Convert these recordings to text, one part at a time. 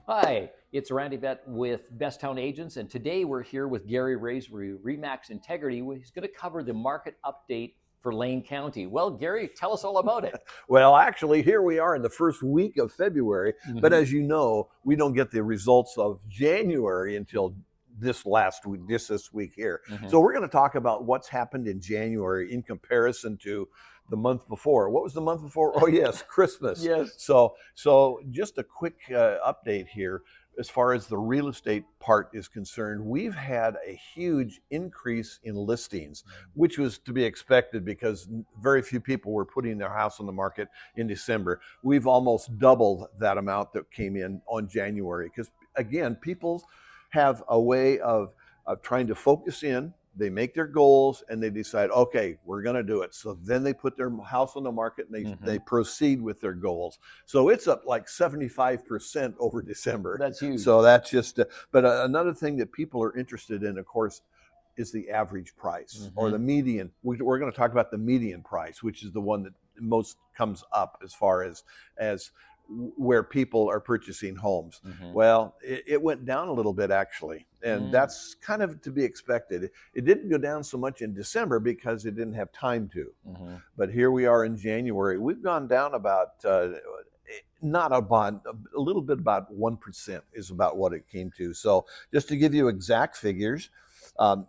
Hi, it's Randy Bett with Best Town Agents, and today we're here with Gary Raze of RE Integrity. He's going to cover the market update for Lane County. Well, Gary, tell us all about it. Well, actually, here we are in the first week of February, but Mhm. as you know, we don't get the results of January until this last week, this week here. Mhm. So we're going to talk about what's happened in January in comparison to the month before. What was the month before? Oh yes, Christmas. Yes. So just a quick update here. As far as the real estate part is concerned, we've had a huge increase in listings, which was to be expected because very few people were putting their house on the market in December. We've almost doubled that amount that came in on January because, again, people have a way of trying to focus in. They make their goals and they decide, okay, we're going to do it. So then they put their house on the market and they Mhm. proceed with their goals. So it's up like 75% over December. That's huge. So that's just, but another thing that people are interested in, of course, is the average price or the Mhm. median. We're going to talk about the median price, which is the one that most comes up as far as where people are purchasing homes. Mhm. Well, it went down a little bit actually, and Mm. that's kind of to be expected. It didn't go down so much in December because it didn't have time to. Mhm. But here we are in January. We've gone down about not about a little bit about 1% is about what it came to. So just to give you exact figures,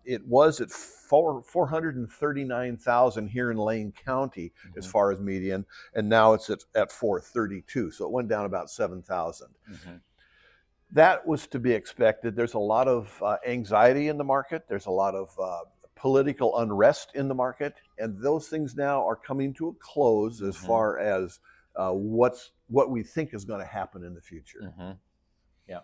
it was at 439,000 here in Lane County as Mhm. far as median, and now it's at 432. So it went down about 7,000. Mhm. That was to be expected. There's a lot of anxiety in the market. There's a lot of political unrest in the market, and those things now are coming to a close as Mhm. far as what we think is going to happen in the future. Mhm. Yeah.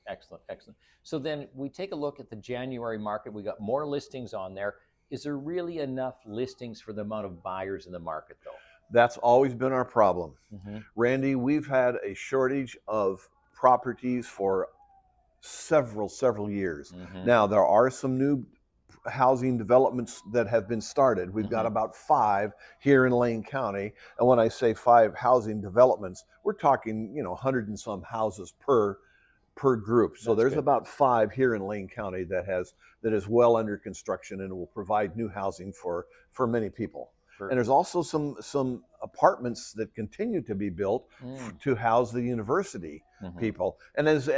Excellent. Excellent. So then we take a look at the January market. We got more listings on there. Is there really enough listings for the amount of buyers in the market, though? That's always been our problem. Mhm. Randy, we've had a shortage of properties for several years. Mhm. Now, there are some new housing developments that have been started. We've got Mhm. about 5 here in Lane County. And when I say 5 housing developments, we're talking, 100 and some houses per group. So That's there's good. about 5 here in Lane County that is well under construction and will provide new housing for many people. And there's Perfect. also some apartments that continue to be built Mm. to house the university Mhm. people. And as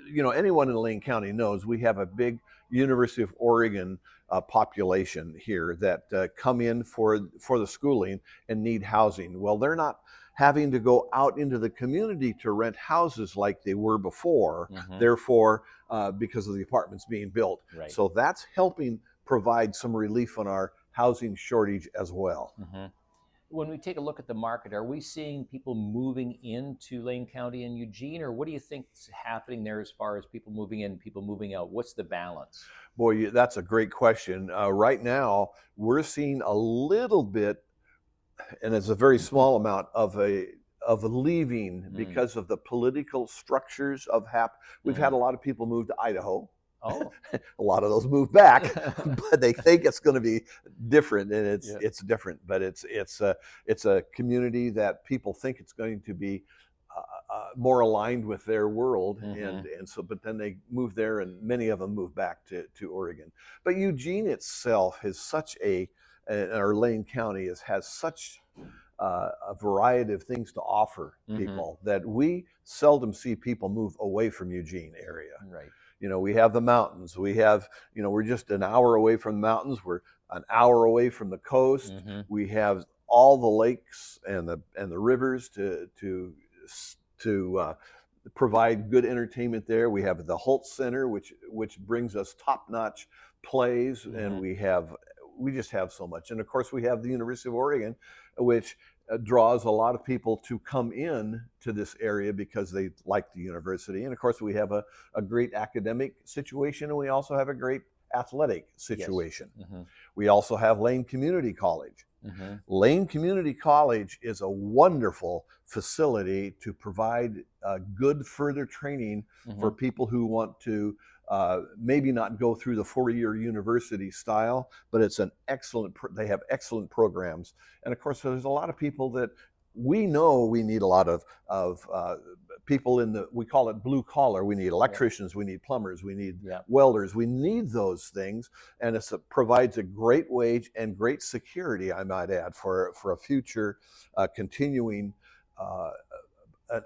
anyone in Lane County knows, we have a big University of Oregon population here that come in for the schooling and need housing. Well, they're not having to go out into the community to rent houses like they were before. Mhm. Therefore, because of the apartments being built, Right. so that's helping provide some relief on our housing shortage as well. Mhm. When we take a look at the market, are we seeing people moving into Lane County and Eugene, or what do you think's happening there as far as people moving in, people moving out? What's the balance? Boy, that's a great question. Right now, we're seeing a little bit, and it's a very small amount of leaving Mm. because of the political structures of HAP. We've had Mm. a lot of people move to Idaho. Oh. A lot of those move back, but they think it's going to be different, and Yeah. it's different. But it's a community that people think it's going to be more aligned with their world, Hmm. and so but then they move there, and many of them move back to Oregon. But Eugene itself has such or Lane County has such a variety of things to offer Hmm. people that we seldom see people move away from Eugene area. Right. We have the mountains. We're just an hour away from the mountains. We're an hour away from the coast. Hmm. We have all the lakes and the rivers to provide good entertainment there. We have the Holt Center, which brings us top-notch plays, and Hmm. we just have so much. And of course, we have the University of Oregon, which draws a lot of people to come in to this area because they like the university. And of course, we have a great academic situation, and we also have a great athletic Yes. situation. Hmm. We also have Lane Community College. Hmm. Lane Community College is a wonderful facility to provide good further training for Hmm. people who want to maybe not go through the 4-year university style, but it's an excellent. They have excellent programs, and of course, there's a lot of people that we know we need a lot of people in the, we call it blue collar. We need electricians, we need plumbers, we need welders, we need those things, and it provides a great wage and great security, I might add, for a future continuing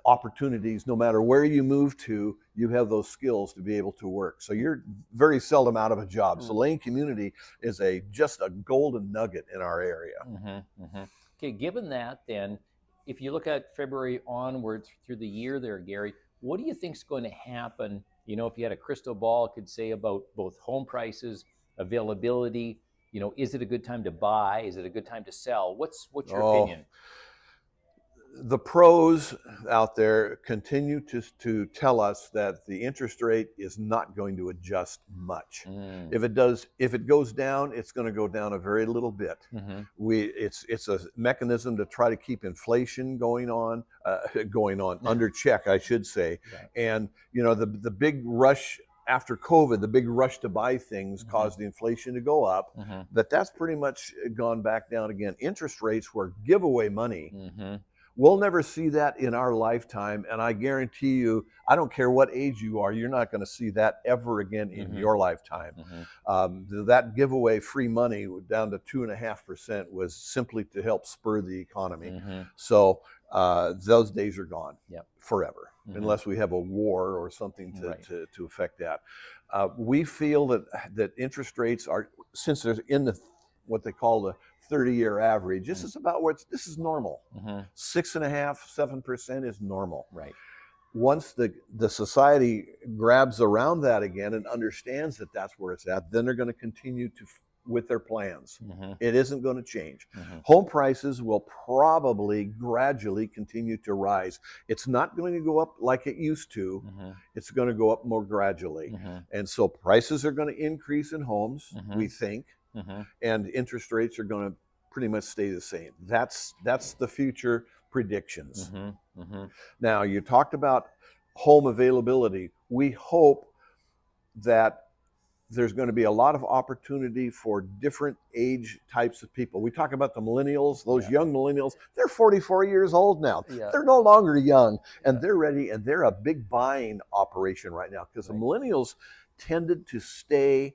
opportunities. No matter where you move to, you have those skills to be able to work. So you're very seldom out of a job. So Lane Community is just a golden nugget in our area. Okay, given that, then, if you look at February onwards through the year there, Gary, what do you think is going to happen? You know, if you had a crystal ball, it could say about both home prices, availability. You know, is it a good time to buy? Is it a good time to sell? What's your opinion? The pros out there continue to tell us that the interest rate is not going to adjust much. If it goes down, it's going to go down a very little bit. It's a mechanism to try to keep inflation going on under check, I should say. And you know, the big rush after COVID, the big rush to buy things caused the inflation to go up, but that's pretty much gone back down again. Interest rates were giveaway money. We'll never see that in our lifetime, and I guarantee you, I don't care what age you are, you're not going to see that ever again in your lifetime. That giveaway free money down to 2.5% was simply to help spur the economy. So those days are gone forever, unless we have a war or something to affect that. We feel that interest rates are, since they're in what they call the 30-year average, this is about where this is normal. 6.5%, 7% is normal. Once the society grabs around that again and understands that that's where it's at, then they're going to continue with their plans. It isn't going to change. Home prices will probably gradually continue to rise. It's not going to go up like it used to. It's going to go up more gradually. And so prices are going to increase in homes, we think. And interest rates are going to pretty much stay the same. That's the future predictions. Now, you talked about home availability. We hope that there's going to be a lot of opportunity for different age types of people. We talk about the millennials, those young millennials. They're 44 years old now. They're no longer young, and they're ready, and they're a big buying operation right now, because the millennials tended to stay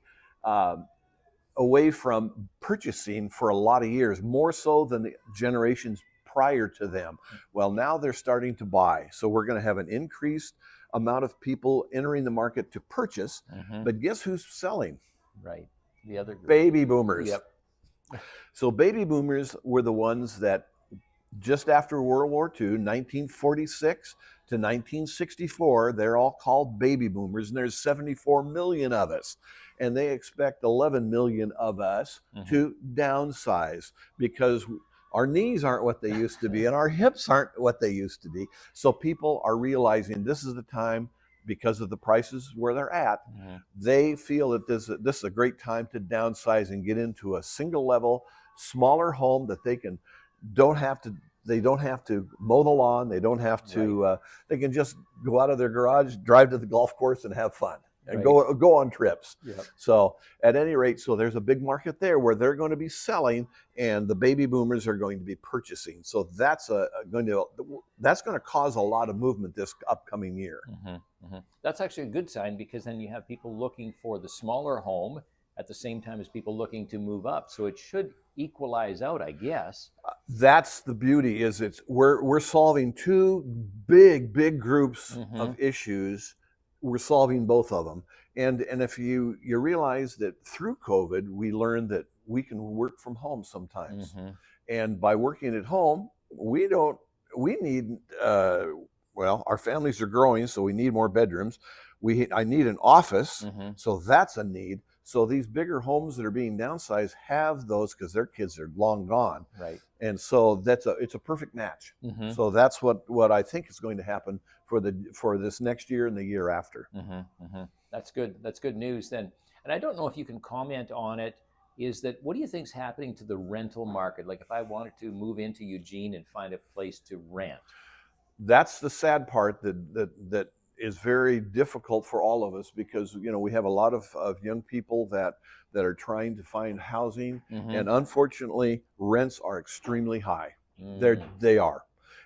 away from purchasing for a lot of years, more so than the generations prior to them. Well, now they're starting to buy. So we're going to have an increased amount of people entering the market to purchase. But guess who's selling? The other group. Baby boomers. So baby boomers were the ones that just after World War II, 1946 to 1964, they're all called baby boomers, and there's 74 million of us. And they expect 11 million of us to downsize, because our knees aren't what they used to be and our hips aren't what they used to be. So people are realizing this is the time, because of the prices where they're at. They feel that this is a great time to downsize and get into a single level, smaller home that they don't have to mow the lawn. They don't have to, they can just go out of their garage, drive to the golf course and have fun. And go on trips. So at any rate, so there's a big market there where they're going to be selling, and the baby boomers are going to be purchasing. So that's going to cause a lot of movement this upcoming year. That's actually a good sign, because then you have people looking for the smaller home at the same time as people looking to move up. So it should equalize out, I guess. That's the beauty, is we're solving two big groups of issues. We're solving both of them. And if you realize that through COVID, we learned that we can work from home sometimes. And by working at home, we need, our families are growing, so we need more bedrooms. I need an office, so that's a need. So these bigger homes that are being downsized have those, because their kids are long gone. And so it's a perfect match. So that's what I think is going to happen for this next year and the year after. That's good. That's good news then. And I don't know if you can comment on it. What do you think is happening to the rental market? Like, if I wanted to move into Eugene and find a place to rent. That's the sad part that is very difficult for all of us, because we have a lot of young people that are trying to find housing, and unfortunately rents are extremely high. They are.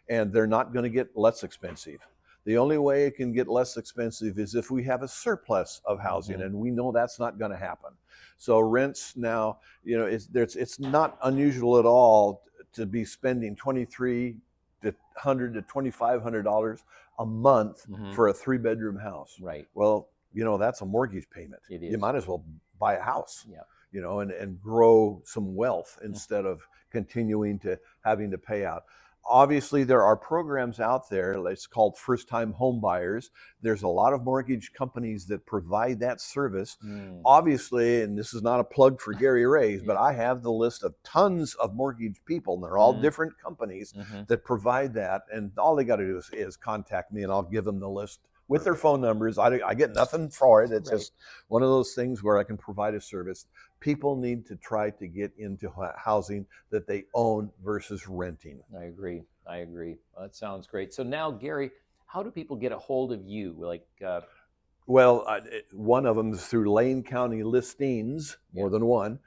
and they're not going to get less expensive. The only way it can get less expensive is if we have a surplus of housing, and we know that's not going to happen. So rents now, you know, it's not unusual at all to be spending $2,300 to $2,500 a month for a 3-bedroom house. Right. Well, you know, that's a mortgage payment. It is. You might as well buy a house. Yeah. You know, and grow some wealth instead of continuing to having to pay out. Obviously, there are programs out there. It's called first-time home buyers. There's a lot of mortgage companies that provide that service. Obviously, and this is not a plug for Gary Raze, but I have the list of tons of mortgage people, and they're all different companies that provide that. And all they got to do is contact me, and I'll give them the list with their phone numbers. I get nothing for it. It's just one of those things where I can provide a service. People need to try to get into housing that they own versus renting. I agree. Well, that sounds great. So now, Gary, how do people get a hold of you? Like, well, one of them is through Lane County Listings, more than one,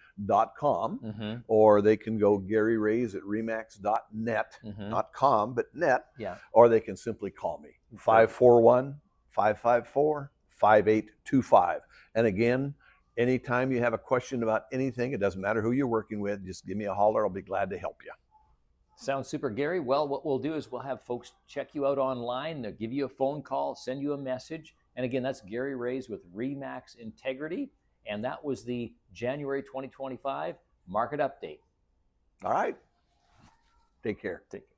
.com, or they can go Gary Raze at remax.net, not com, but net, or they can simply call me, 541-554-5825. And again, anytime you have a question about anything, it doesn't matter who you're working with, just give me a holler. I'll be glad to help you. Sounds super, Gary. Well, what we'll do is we'll have folks check you out online. They'll give you a phone call, send you a message. And again, that's Gary Raze with RE/MAX Integrity. And that was the January 2025 market update. All right. Take care. Take care.